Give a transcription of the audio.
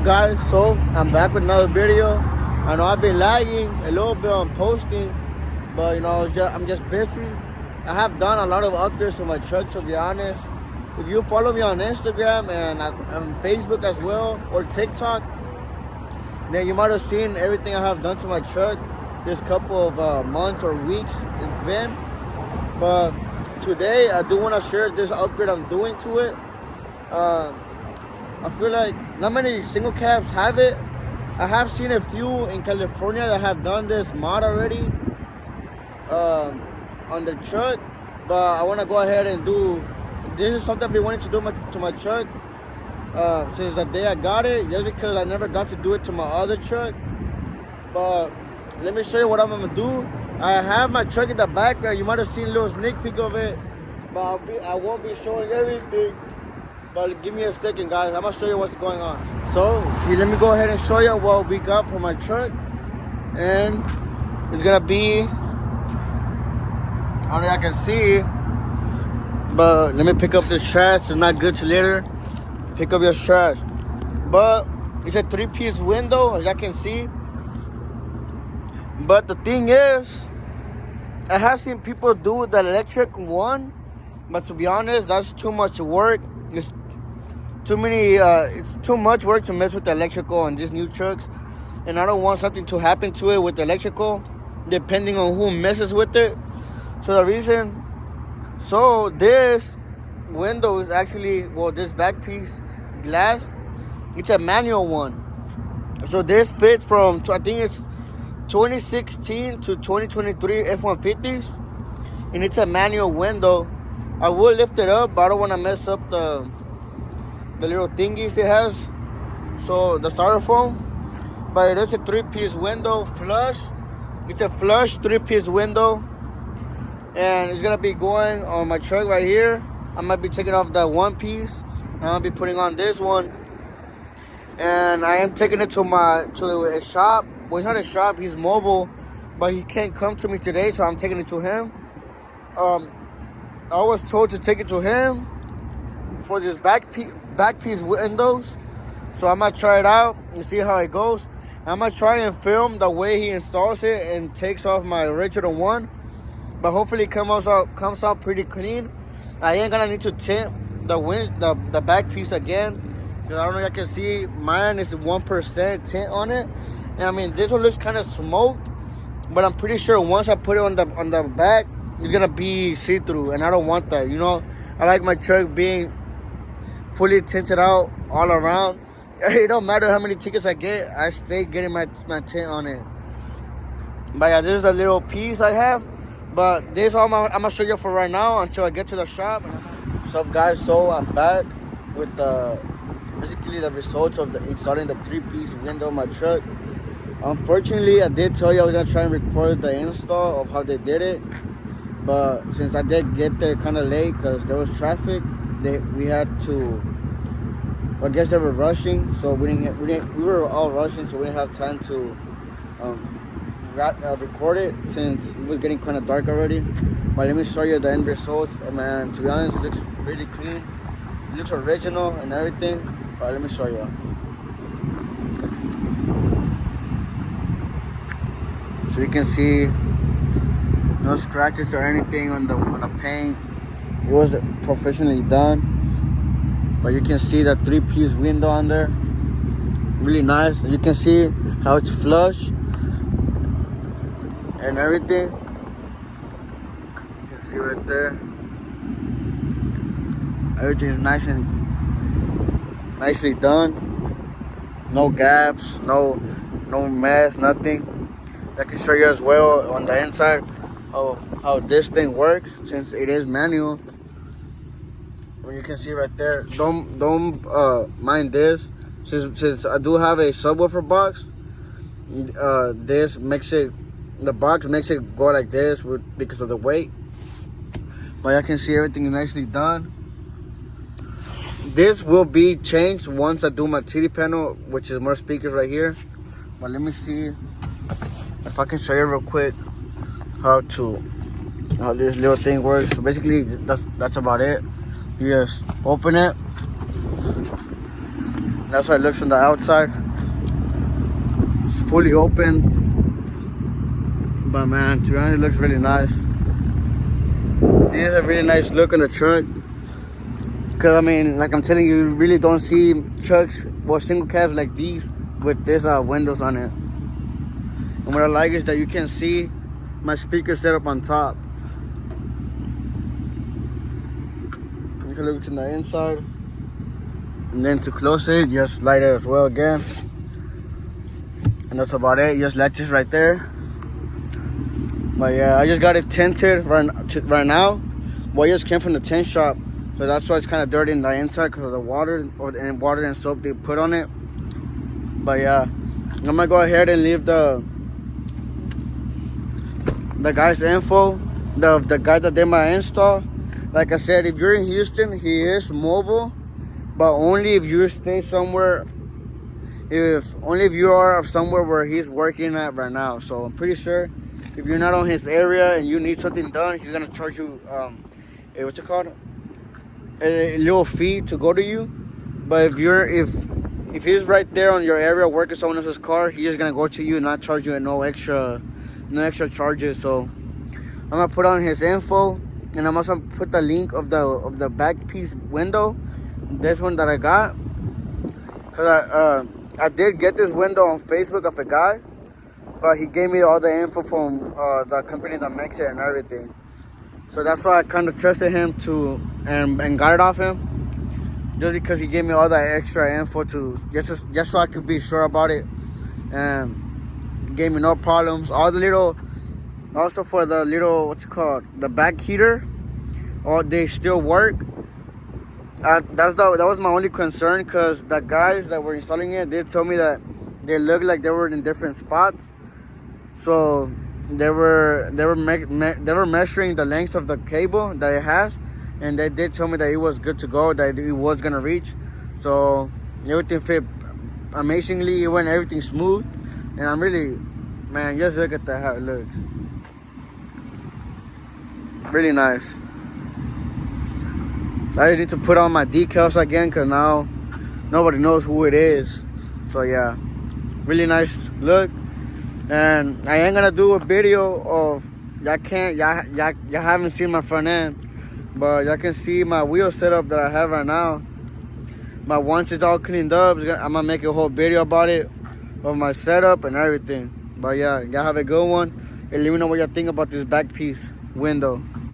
guys? So I'm back with another video. I know I've been lagging a little bit on posting, but I'm just busy. I have done a lot of updates to my truck, to be honest. If you follow me on Instagram and on Facebook as well, or TikTok, then you might have seen everything I have done to my truck this couple of months or weeks it's been. But today I do want to share this upgrade I'm doing to it. I feel like not many single cabs have it. I have seen a few in California that have done this mod already on the truck, but I want to go ahead and do. This is something I've been wanting to do to my truck since the day I got it, just because I never got to do it to my other truck. But let me show you what I'm gonna do. I have my truck in the background. You might have seen a little sneak peek of it, but I won't be showing everything. But give me a second, guys. I'm gonna show you what's going on. So let me go ahead and show you what we got for my truck. And it's gonna be, I don't know if I can see, but let me pick up this trash. It's not good to litter. Pick up your trash. But it's a 3-piece window, as I can see. But the thing is, I have seen people do the electric one, but to be honest, that's too much work. It's too much work to mess with the electrical on these new trucks, and I don't want something to happen to it with the electrical, depending on who messes with it. So this window is actually, this back piece glass, it's a manual one. So this fits from, I think it's 2016 to 2023 F150s, and it's a manual window. I will lift it up, but I don't want to mess up the little thingies it has, so the styrofoam. But it is a 3-piece window, flush. It's a flush 3-piece window, and it's gonna be going on my truck right here. I might be taking off that one piece, and I'll be putting on this one. And I am taking it to a shop. Well, it's not a shop, he's mobile, but he can't come to me today, so I'm taking it to him. I was told to take it to him for this back piece windows. So I'm gonna try it out and see how it goes. I'm gonna try and film the way he installs it and takes off my original one, but hopefully it comes out pretty clean. I ain't gonna need to tint the back piece again, because I don't know if I can see, mine is 1% tint on it. And I mean, this one looks kind of smoked, but I'm pretty sure once I put it on the back, it's gonna be see-through, and I don't want that. I like my truck being fully tinted out all around. It don't matter how many tickets I get, I stay getting my tint on it. But yeah, this is a little piece I have. But this all I'm gonna show you for right now until I get to the shop. What's up, guys? So I'm back with basically the results of installing the 3-piece window on my truck. Unfortunately, I did tell you I was gonna try and record the install of how they did it, but since I did get there kind of late because there was traffic, we had to. I guess they were rushing, so we were all rushing, so we didn't have time to record it since it was getting kind of dark already. But let me show you the end results. And man, to be honest, it looks really clean. It looks original and everything. But let me show you. So you can see no scratches or anything on the paint. It was professionally done. But you can see the 3-piece window on there. Really nice. You can see how it's flush and everything. You can see right there. Everything is nice and nicely done. No gaps, no mess, nothing. I can show you as well on the inside of how this thing works, since it is manual. When you can see right there, don't mind this, since I do have a subwoofer box. This makes it, the box makes it go like this because of the weight. But I can see everything is nicely done. This will be changed once I do my TV panel, which is more speakers right here. But let me see if I can show you real quick how this little thing works. So basically, that's about it. You just open it. That's how it looks from the outside. It's fully open. But man, to be honest, it looks really nice. This is a really nice look on the truck. Cause I mean, like I'm telling you, you really don't see trucks or single cabs like these with this windows on it. And what I like is that you can see my speaker set up on top. You can look to the inside. And then to close it, just light it as well again. And that's about it. Just latches right there. But yeah, I just got it tinted right now. Well, it just came from the tint shop, so that's why it's kind of dirty in the inside because of the water and soap they put on it. But yeah, I'm gonna go ahead and leave the guy's info, the guy that did my install. Like I said, if you're in Houston, he is mobile, but only if you stay somewhere. Only if you are somewhere where he's working at right now. So I'm pretty sure if you're not on his area and you need something done, he's gonna charge you what's it called? A little fee to go to you. But if he's right there on your area working someone else's car, he's just gonna go to you and not charge you no extra charges. So I'm gonna put on his info, and I'm also put the link of the back piece window, this one that I got. Cause I did get this window on Facebook of a guy, but he gave me all the info from the company that makes it and everything. So that's why I kind of trusted him and got it off him, just because he gave me all that extra info just so I could be sure about it, and gave me no problems. Also for the little what's it called, the back heater, they still work. That was my only concern, because the guys that were installing it, they told me that they looked like they were in different spots. So they were measuring the length of the cable that it has, and they did tell me that it was good to go, that it was gonna reach. So everything fit amazingly. It went everything smooth, and I'm really, man, just look at that, how it looks. Really nice. I just need to put on my decals again, because now nobody knows who it is. So yeah, really nice look. And I ain't gonna do a video of, y'all haven't seen my front end, but y'all can see my wheel setup that I have right now. But once it's all cleaned up, I'm gonna make a whole video about it, of my setup and everything. But yeah, y'all have a good one, and let me know what y'all think about this back piece window.